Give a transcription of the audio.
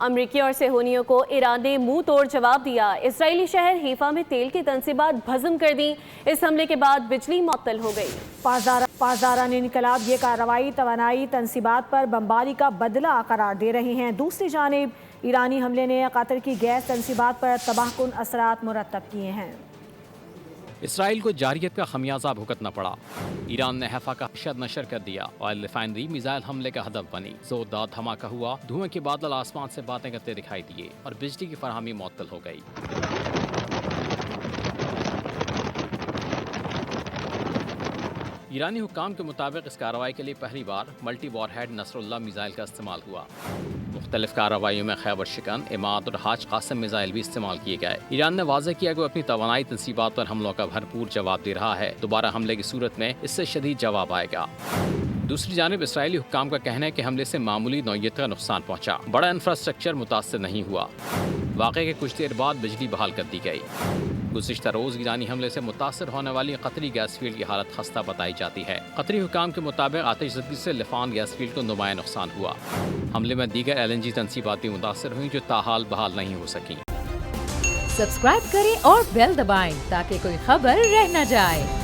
امریکی اور صہیونیوں کو ایران نے منہ توڑ جواب دیا۔ اسرائیلی شہر حیفا میں تیل کی تنصیبات بھسم کر دیں۔ اس حملے کے بعد بجلی معطل ہو گئی۔ پاسداران انقلاب یہ کارروائی توانائی تنصیبات پر بمباری کا بدلہ قرار دے رہے ہیں۔ دوسری جانب ایرانی حملے نے قطر کی گیس تنصیبات پر تباہ کن اثرات مرتب کیے ہیں۔ اسرائیل کو جارحیت کا خمیازہ بھگتنا پڑا۔ ایران نے حیفا کا شد نشر کر دیا۔ آئل ریفائنری میزائل حملے کا ہدف بنی۔ زوردار دھماکہ ہوا، دھوئیں کے بادل آسمان سے باتیں کرتے دکھائی دیے اور بجلی کی فراہمی معطل ہو گئی۔ ایرانی حکام کے مطابق اس کارروائی کے لیے پہلی بار multi war had Nasr Allah missile کا استعمال ہوا۔ مختلف کارروائیوں میں خیبر شکن، عماد اور حاج قاسم میزائل بھی استعمال کیے گئے۔ ایران نے واضح کیا کہ وہ اپنی توانائی تنصیبات پر حملوں کا بھرپور جواب دے رہا ہے۔ دوبارہ حملے کی صورت میں اس سے شدید جواب آئے گا۔ دوسری جانب اسرائیلی حکام کا کہنا ہے کہ حملے سے معمولی نوعیت کا نقصان پہنچا، بڑا انفراسٹرکچر متاثر نہیں ہوا۔ واقعے کے کچھ دیر بعد بجلی بحال کر دی گئی۔ گزشتہ روز ایرانی حملے سے متاثر ہونے والی قطری گیس فیلڈ کی حالت خستہ بتائی جاتی ہے۔ قطری حکام کے مطابق آتش زدگی سے لفان گیس فیلڈ کو نمایاں نقصان ہوا۔ حملے میں دیگر LNG تنصیبات بھی متاثر ہوئیں جو تاحال بحال نہیں ہو سکیں۔ سبسکرائب کریں اور بیل دبائیں تاکہ کوئی خبر رہ نہ جائے۔